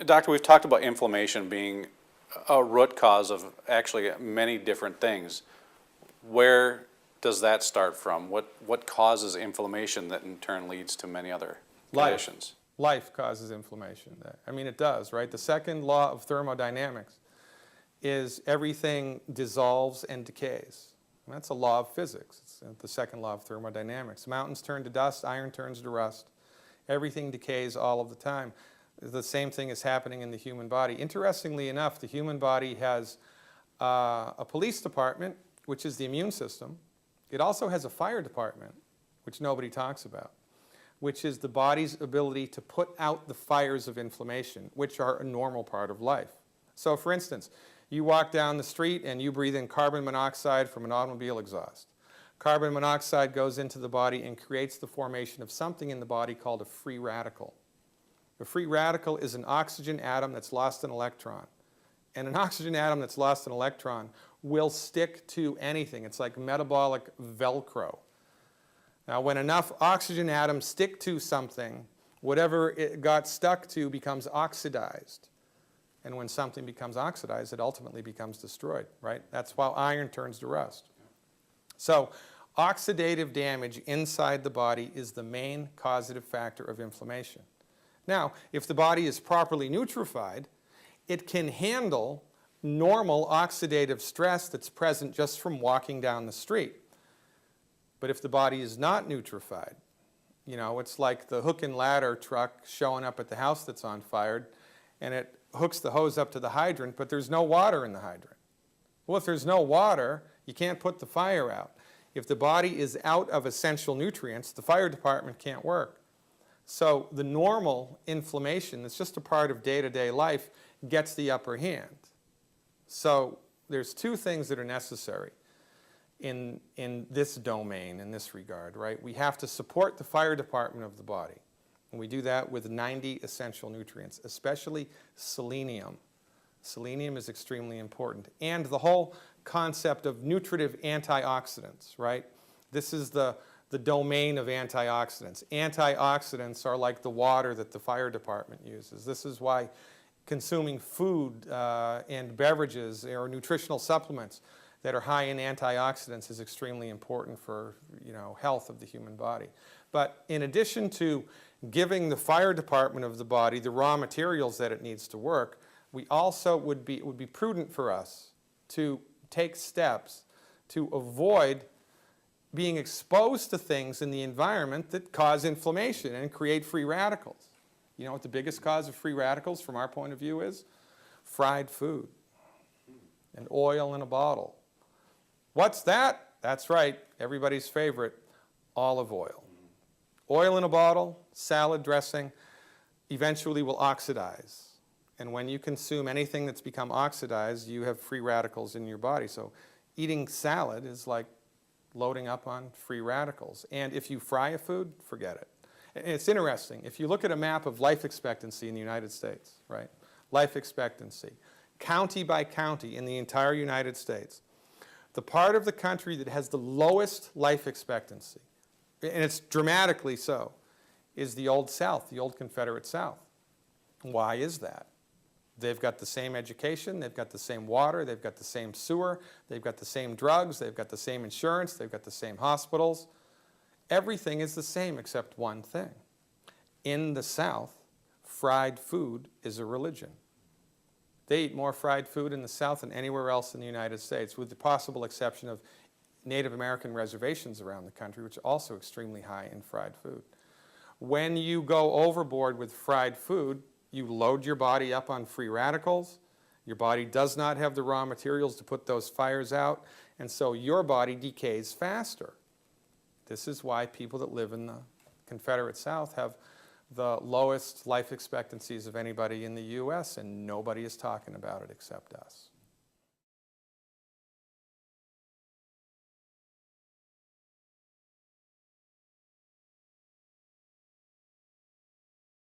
Doctor, we've talked about inflammation being a root cause of actually many different things. Where does that start from? What causes inflammation that in turn leads to many other conditions? Life causes inflammation. I mean, it does, right? The second law of thermodynamics is everything dissolves and decays. And that's a law of physics. It's the second law of thermodynamics. Mountains turn to dust, iron turns to rust. Everything decays all of the time. The same thing is happening in the human body. Interestingly enough, the human body has a police department, which is the immune system. It also has a fire department, which nobody talks about, which is the body's ability to put out the fires of inflammation, which are a normal part of life. So for instance, you walk down the street and you breathe in carbon monoxide from an automobile exhaust. Carbon monoxide goes into the body and creates the formation of something in the body called a free radical. A free radical is an oxygen atom that's lost an electron. And an oxygen atom that's lost an electron will stick to anything. It's like metabolic Velcro. Now, when enough oxygen atoms stick to something, whatever it got stuck to becomes oxidized. And when something becomes oxidized, it ultimately becomes destroyed, right? That's why iron turns to rust. So oxidative damage inside the body is the main causative factor of inflammation. Now, if the body is properly nutrified, it can handle normal oxidative stress that's present just from walking down the street. But if the body is not nutrified, you know, it's like the hook and ladder truck showing up at the house that's on fire, and it hooks the hose up to the hydrant, but there's no water in the hydrant. Well, if there's no water, you can't put the fire out. If the body is out of essential nutrients, the fire department can't work. So the normal inflammation that's just a part of day-to-day life gets the upper hand. So there's two things that are necessary in this domain, in this regard, right? We have to support the fire department of the body. And we do that with 90 essential nutrients, especially selenium. Selenium is extremely important. And the whole concept of nutritive antioxidants, right? This is the domain of antioxidants. Antioxidants are like the water that the fire department uses. This is why consuming food and beverages or nutritional supplements that are high in antioxidants is extremely important for, you know, health of the human body. But in addition to giving the fire department of the body the raw materials that it needs to work, we also it would be prudent for us to take steps to avoid being exposed to things in the environment that cause inflammation and create free radicals. You know what the biggest cause of free radicals from our point of view is? Fried food and oil in a bottle. What's that? That's right, everybody's favorite, olive oil. Oil in a bottle, salad dressing, eventually will oxidize. And when you consume anything that's become oxidized, you have free radicals in your body. So eating salad is like loading up on free radicals. And if you fry a food, forget it. And it's interesting. If you look at a map of life expectancy in the United States, right? Life expectancy, county by county in the entire United States, the part of the country that has the lowest life expectancy, and it's dramatically so, is the Old South, the old Confederate South. Why is that? They've got the same education, they've got the same water, they've got the same sewer, they've got the same drugs, they've got the same insurance, they've got the same hospitals. Everything is the same except one thing. In the South, fried food is a religion. They eat more fried food in the South than anywhere else in the United States, with the possible exception of Native American reservations around the country, which are also extremely high in fried food. When you go overboard with fried food, you load your body up on free radicals. Your body does not have the raw materials to put those fires out, and so your body decays faster. This is why people that live in the Confederate South have the lowest life expectancies of anybody in the U.S., and nobody is talking about it except us.